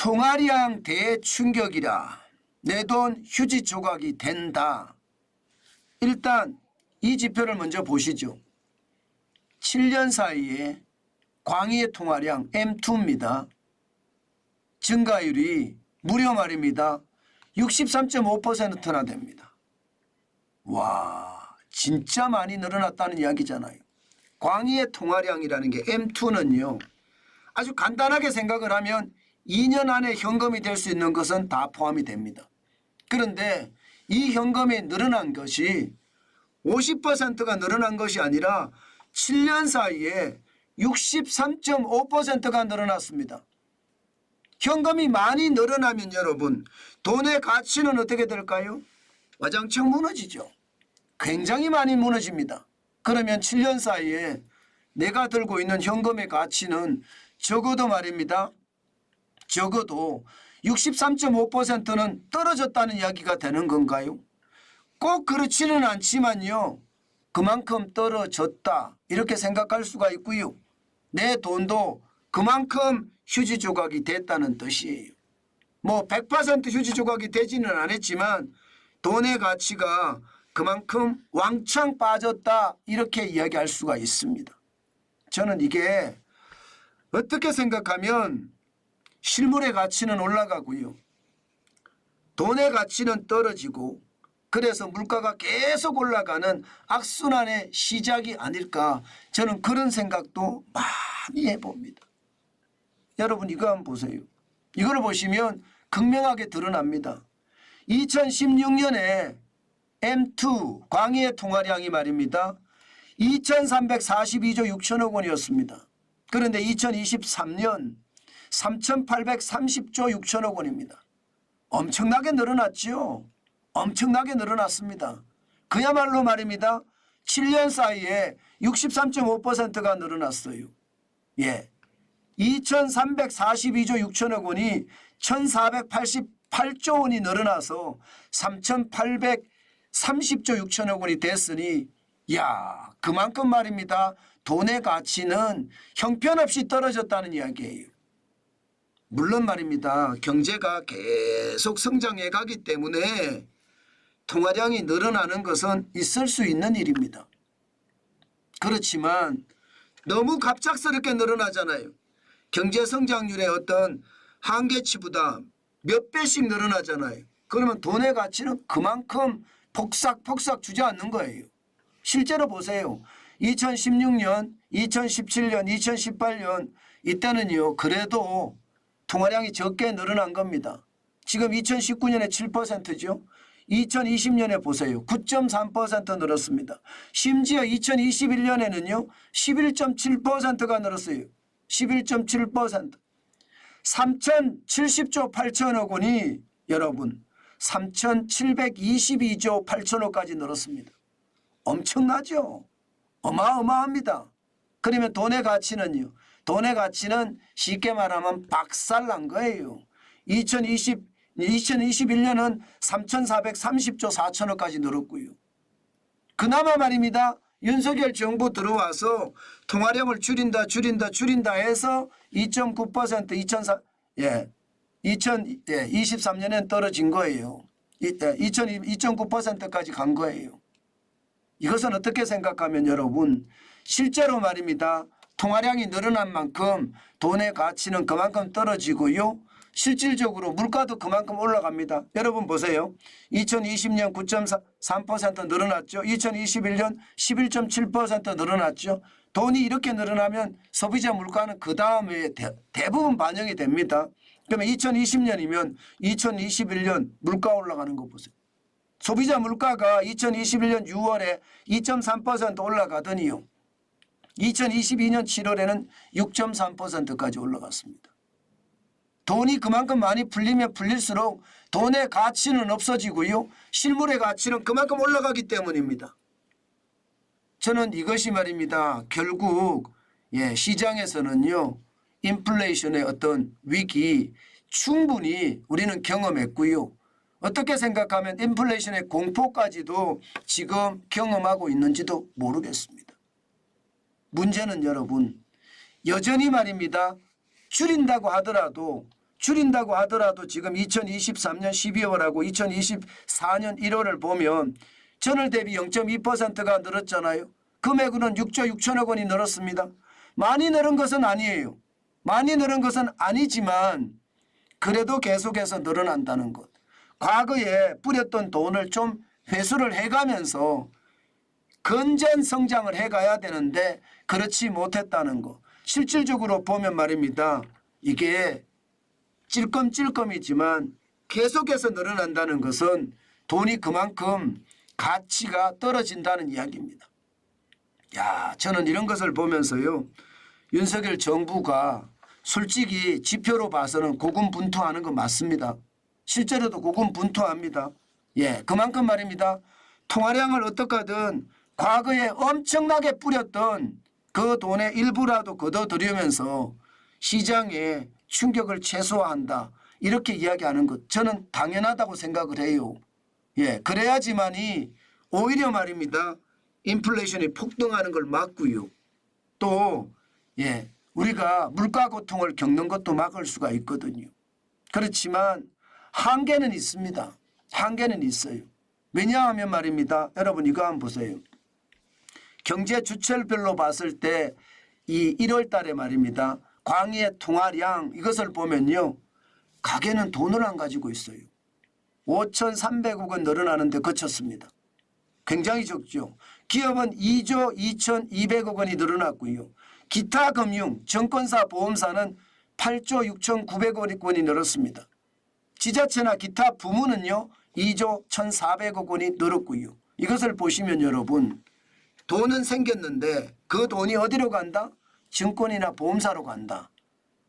통화량 대충격이라 내 돈 휴지 조각이 된다. 일단 이 지표를 먼저 보시죠. 7년 사이에 광의의 통화량 M2입니다. 증가율이 무려 말입니다. 63.5%나 됩니다. 와, 진짜 많이 늘어났다는 이야기잖아요. 광의의 통화량이라는 게 M2는요. 아주 간단하게 생각을 하면 2년 안에 현금이 될 수 있는 것은 다 포함이 됩니다. 그런데 이 현금이 늘어난 것이 50%가 늘어난 것이 아니라 7년 사이에 63.5%가 늘어났습니다. 현금이 많이 늘어나면 여러분 돈의 가치는 어떻게 될까요? 와장창 무너지죠. 굉장히 많이 무너집니다. 그러면 7년 사이에 내가 들고 있는 현금의 가치는 적어도 말입니다. 적어도 63.5%는 떨어졌다는 이야기가 되는 건가요? 꼭 그렇지는 않지만요. 그만큼 떨어졌다 이렇게 생각할 수가 있고요. 내 돈도 그만큼 휴지 조각이 됐다는 뜻이에요. 뭐 100% 휴지 조각이 되지는 않았지만 돈의 가치가 그만큼 왕창 빠졌다 이렇게 이야기할 수가 있습니다. 저는 이게 어떻게 생각하면 실물의 가치는 올라가고요. 돈의 가치는 떨어지고 그래서 물가가 계속 올라가는 악순환의 시작이 아닐까 저는 그런 생각도 많이 해봅니다. 여러분 이거 한번 보세요. 이걸 보시면 극명하게 드러납니다. 2016년에 M2 광의의 통화량이 말입니다. 2342조 6천억 원이었습니다. 그런데 2023년 3830조 6천억 원입니다. 엄청나게 늘어났죠. 엄청나게 늘어났습니다. 그야말로 말입니다. 7년 사이에 63.5%가 늘어났어요. 예. 2342조 6천억 원이 1488조 원이 늘어나서 3830조 6천억 원이 됐으니 야, 그만큼 말입니다. 돈의 가치는 형편없이 떨어졌다는 이야기예요. 물론 말입니다. 경제가 계속 성장해 가기 때문에 통화량이 늘어나는 것은 있을 수 있는 일입니다. 그렇지만 너무 갑작스럽게 늘어나잖아요. 경제 성장률의 어떤 한계치보다 몇 배씩 늘어나잖아요. 그러면 돈의 가치는 그만큼 폭삭폭삭 주저앉는 거예요. 실제로 보세요. 2016년, 2017년, 2018년 이때는요. 그래도 통화량이 적게 늘어난 겁니다. 지금 2019년에 7%죠. 2020년에 보세요. 9.3% 늘었습니다. 심지어 2021년에는요. 11.7%가 늘었어요. 11.7%. 3,070조 8천억 원이 여러분 3,722조 8천억까지 늘었습니다. 엄청나죠. 어마어마합니다. 그러면 돈의 가치는요. 돈의 가치는 쉽게 말하면 박살난 거예요. 2021년은 3,430조 4천억까지 늘었고요. 그나마 말입니다. 윤석열 정부 들어와서 통화량을 줄인다 해서 2.9% 2023년엔 떨어진 거예요. 2.9%까지 간 거예요. 이것은 어떻게 생각하면 여러분 실제로 말입니다. 통화량이 늘어난 만큼 돈의 가치는 그만큼 떨어지고요. 실질적으로 물가도 그만큼 올라갑니다. 여러분 보세요. 2020년 9.3% 늘어났죠. 2021년 11.7% 늘어났죠. 돈이 이렇게 늘어나면 소비자 물가는 그 다음에 대부분 반영이 됩니다. 그러면 2020년이면 2021년 물가 올라가는 거 보세요. 소비자 물가가 2021년 6월에 2.3% 올라가더니요. 2022년 7월에는 6.3%까지 올라갔습니다. 돈이 그만큼 많이 풀리면 풀릴수록 돈의 가치는 없어지고요. 실물의 가치는 그만큼 올라가기 때문입니다. 저는 이것이 말입니다. 결국 시장에서는요. 인플레이션의 어떤 위기 충분히 우리는 경험했고요. 어떻게 생각하면 인플레이션의 공포까지도 지금 경험하고 있는지도 모르겠습니다. 문제는 여러분 여전히 말입니다. 줄인다고 하더라도 줄인다고 하더라도 지금 2023년 12월하고 2024년 1월을 보면 전월 대비 0.2%가 늘었잖아요. 금액으로는 6조 6천억 원이 늘었습니다. 많이 늘은 것은 아니에요. 많이 늘은 것은 아니지만 그래도 계속해서 늘어난다는 것. 과거에 뿌렸던 돈을 좀 회수를 해가면서 건전 성장을 해가야 되는데 그렇지 못했다는 것. 실질적으로 보면 말입니다. 이게 찔끔찔끔이지만 계속해서 늘어난다는 것은 돈이 그만큼 가치가 떨어진다는 이야기입니다. 야, 저는 이런 것을 보면서요. 윤석열 정부가 솔직히 지표로 봐서는 고군분투하는 건 맞습니다. 실제로도 고군분투합니다. 예, 그만큼 말입니다. 통화량을 어떻게든 과거에 엄청나게 뿌렸던 그 돈의 일부라도 걷어들이면서 시장에 충격을 최소화한다. 이렇게 이야기하는 것 저는 당연하다고 생각을 해요. 예, 그래야지만이 오히려 말입니다. 인플레이션이 폭등하는 걸 막고요. 또 예, 우리가 물가 고통을 겪는 것도 막을 수가 있거든요. 그렇지만 한계는 있습니다. 한계는 있어요. 왜냐하면 말입니다. 여러분 이거 한번 보세요. 경제 주체별로 봤을 때 이 1월 달에 말입니다. 광의의 통화량 이것을 보면요. 가계는 돈을 안 가지고 있어요. 5,300억 원 늘어나는데 그쳤습니다. 굉장히 적죠. 기업은 2조 2,200억 원이 늘어났고요. 기타 금융, 증권사, 보험사는 8조 6,900억 원이 늘었습니다. 지자체나 기타 부문은요. 2조 1,400억 원이 늘었고요. 이것을 보시면 여러분 돈은 생겼는데 그 돈이 어디로 간다? 증권이나 보험사로 간다.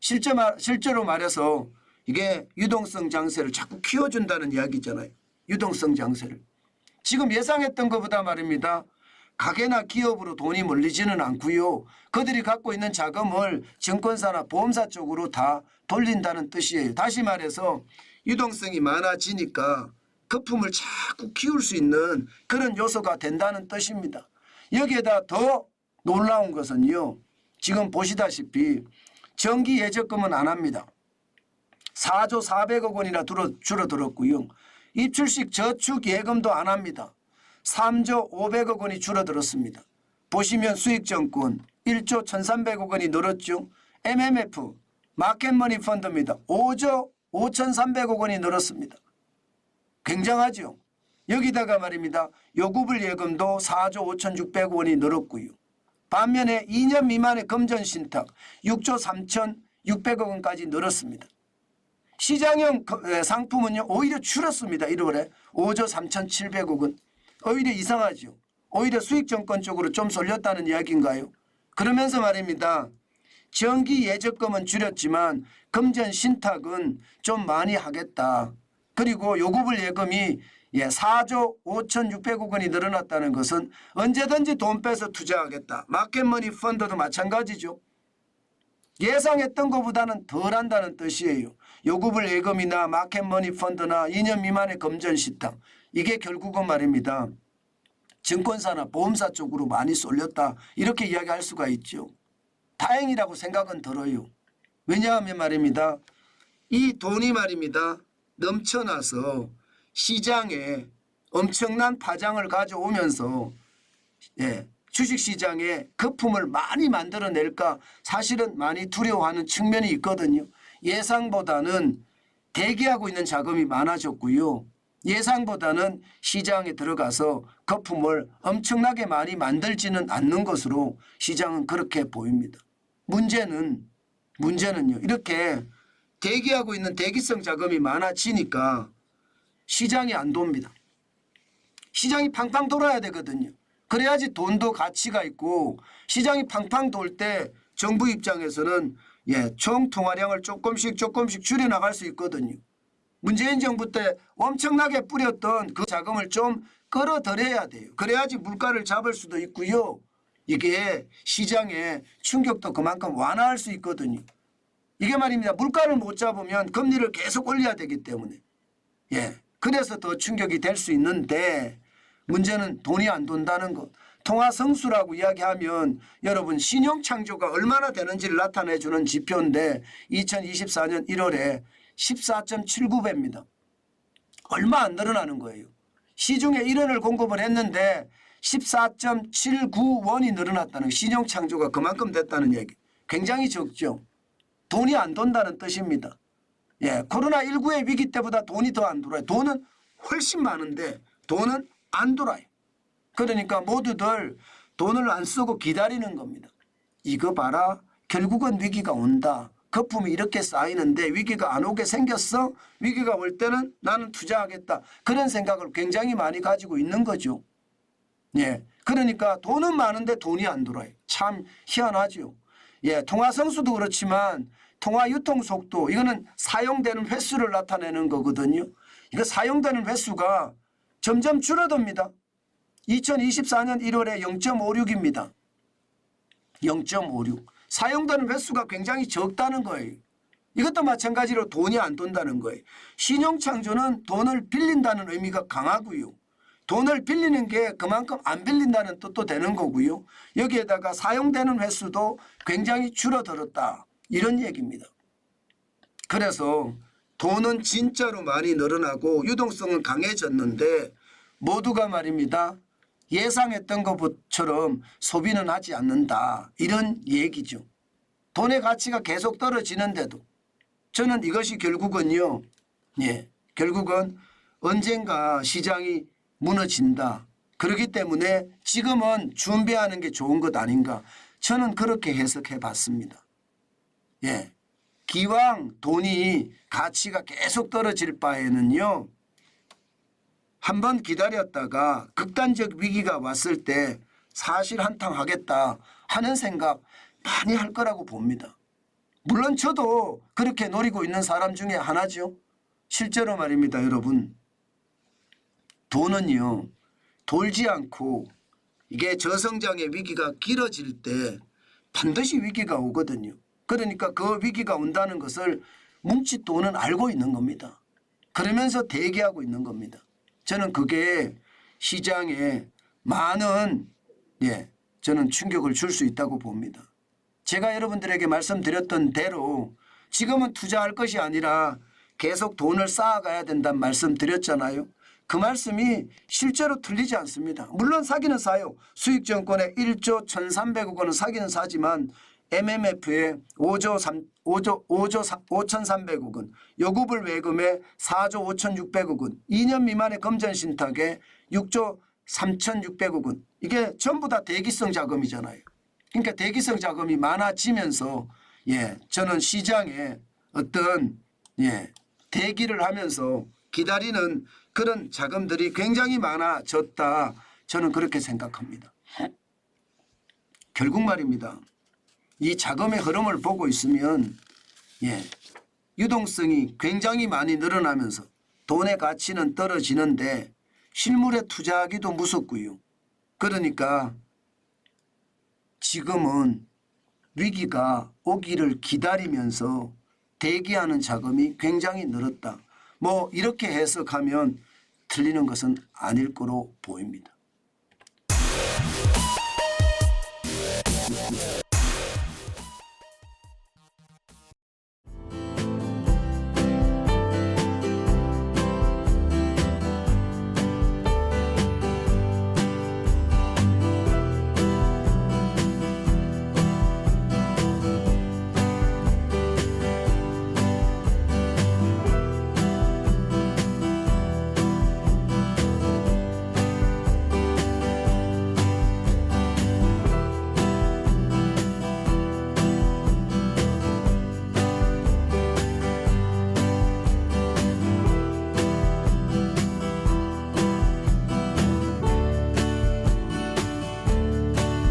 실제로 말해서 이게 유동성 장세를 자꾸 키워준다는 이야기잖아요. 유동성 장세를. 지금 예상했던 것보다 말입니다. 가게나 기업으로 돈이 몰리지는 않고요. 그들이 갖고 있는 자금을 증권사나 보험사 쪽으로 다 돌린다는 뜻이에요. 다시 말해서 유동성이 많아지니까 거품을 자꾸 키울 수 있는 그런 요소가 된다는 뜻입니다. 여기에다 더 놀라운 것은요. 지금 보시다시피 정기 예적금은 안 합니다. 4조 400억 원이나 줄어들었고요. 입출식 저축 예금도 안 합니다. 3조 500억 원이 줄어들었습니다. 보시면 수익정권 1조 1,300억 원이 늘었죠. MMF 마켓머니 펀드입니다. 5조 5,300억 원이 늘었습니다. 굉장하죠. 여기다가 말입니다. 요구불 예금도 4조 5,600억 원이 늘었고요. 반면에 2년 미만의 금전신탁 6조 3,600억 원까지 늘었습니다. 시장형 상품은요. 오히려 줄었습니다. 1월에 5조 3,700억 원. 오히려 이상하죠. 오히려 수익정권 쪽으로 좀 쏠렸다는 이야기인가요? 그러면서 말입니다. 정기 예적금은 줄였지만 금전신탁은 좀 많이 하겠다. 그리고 요구불 예금이 4조 5,600억 원이 늘어났다는 것은 언제든지 돈 빼서 투자하겠다. 마켓머니 펀드도 마찬가지죠. 예상했던 것보다는 덜 한다는 뜻이에요. 요구불 예금이나 마켓머니 펀드나 2년 미만의 금전신탁 이게 결국은 말입니다. 증권사나 보험사 쪽으로 많이 쏠렸다. 이렇게 이야기할 수가 있죠. 다행이라고 생각은 들어요. 왜냐하면 말입니다. 이 돈이 말입니다. 넘쳐나서 시장에 엄청난 파장을 가져오면서 주식시장에 거품을 많이 만들어낼까 사실은 많이 두려워하는 측면이 있거든요. 예상보다는 대기하고 있는 자금이 많아졌고요. 예상보다는 시장에 들어가서 거품을 엄청나게 많이 만들지는 않는 것으로 시장은 그렇게 보입니다. 문제는요. 이렇게 대기하고 있는 대기성 자금이 많아지니까 시장이 안 돕니다. 시장이 팡팡 돌아야 되거든요. 그래야지 돈도 가치가 있고 시장이 팡팡 돌 때 정부 입장에서는 총 통화량을 조금씩 줄여나갈 수 있거든요. 문재인 정부 때 엄청나게 뿌렸던 그 자금을 좀 끌어들여야 돼요. 그래야지 물가를 잡을 수도 있고요. 이게 시장의 충격도 그만큼 완화할 수 있거든요. 이게 말입니다. 물가를 못 잡으면 금리를 계속 올려야 되기 때문에 그래서 더 충격이 될 수 있는데 문제는 돈이 안 돈다는 것. 통화 성수라고 이야기하면 여러분 신용 창조가 얼마나 되는지를 나타내주는 지표인데 2024년 1월에 14.79배입니다. 얼마 안 늘어나는 거예요. 시중에 1원을 공급을 했는데 14.79원이 늘어났다는 신용창조가 그만큼 됐다는 얘기. 굉장히 적죠. 돈이 안 돈다는 뜻입니다. 예, 코로나19의 위기 때보다 돈이 더 안 돌아요. 돈은 훨씬 많은데 돈은 안 돌아요. 그러니까 모두들 돈을 안 쓰고 기다리는 겁니다. 이거 봐라. 결국은 위기가 온다. 거품이 이렇게 쌓이는데 위기가 안 오게 생겼어. 위기가 올 때는 나는 투자하겠다. 그런 생각을 굉장히 많이 가지고 있는 거죠. 예, 그러니까 돈은 많은데 돈이 안 돌아요. 참 희한하죠. 예, 통화 성수도 그렇지만 통화 유통 속도 이거는 사용되는 횟수를 나타내는 거거든요. 이거 사용되는 횟수가 점점 줄어듭니다. 2024년 1월에 0.56입니다. 0.56. 사용되는 횟수가 굉장히 적다는 거예요. 이것도 마찬가지로 돈이 안 돈다는 거예요. 신용창조는 돈을 빌린다는 의미가 강하고요. 돈을 빌리는 게 그만큼 안 빌린다는 뜻도 되는 거고요. 여기에다가 사용되는 횟수도 굉장히 줄어들었다. 이런 얘기입니다. 그래서 돈은 진짜로 많이 늘어나고 유동성은 강해졌는데 모두가 말입니다. 예상했던 것처럼 소비는 하지 않는다. 이런 얘기죠. 돈의 가치가 계속 떨어지는데도 저는 이것이 결국은요. 예, 결국은 언젠가 시장이 무너진다. 그렇기 때문에 지금은 준비하는 게 좋은 것 아닌가. 저는 그렇게 해석해 봤습니다. 예, 기왕 돈이 가치가 계속 떨어질 바에는요. 한번 기다렸다가 극단적 위기가 왔을 때 사실 한탕 하겠다 하는 생각 많이 할 거라고 봅니다. 물론 저도 그렇게 노리고 있는 사람 중에 하나죠. 실제로 말입니다, 여러분. 돈은요. 돌지 않고 이게 저성장의 위기가 길어질 때 반드시 위기가 오거든요. 그러니까 그 위기가 온다는 것을 뭉칫 돈은 알고 있는 겁니다. 그러면서 대기하고 있는 겁니다. 저는 그게 시장에 많은 저는 충격을 줄 수 있다고 봅니다. 제가 여러분들에게 말씀드렸던 대로 지금은 투자할 것이 아니라 계속 돈을 쌓아가야 된다는 말씀 드렸잖아요. 그 말씀이 실제로 틀리지 않습니다. 물론 사기는 사요. 수익증권에 1조 1,300억 원은 사기는 사지만 MMF에 5조 5,300억 원, 요구불 외금에 4조 5,600억 원, 2년 미만의 금전신탁에 6조 3,600억 원. 이게 전부 다 대기성 자금이잖아요. 그러니까 대기성 자금이 많아지면서 저는 시장에 어떤 대기를 하면서 기다리는 그런 자금들이 굉장히 많아졌다. 저는 그렇게 생각합니다. 결국 말입니다. 이 자금의 흐름을 보고 있으면 유동성이 굉장히 많이 늘어나면서 돈의 가치는 떨어지는데 실물에 투자하기도 무섭고요. 그러니까 지금은 위기가 오기를 기다리면서 대기하는 자금이 굉장히 늘었다. 뭐 이렇게 해석하면 틀리는 것은 아닐 거로 보입니다.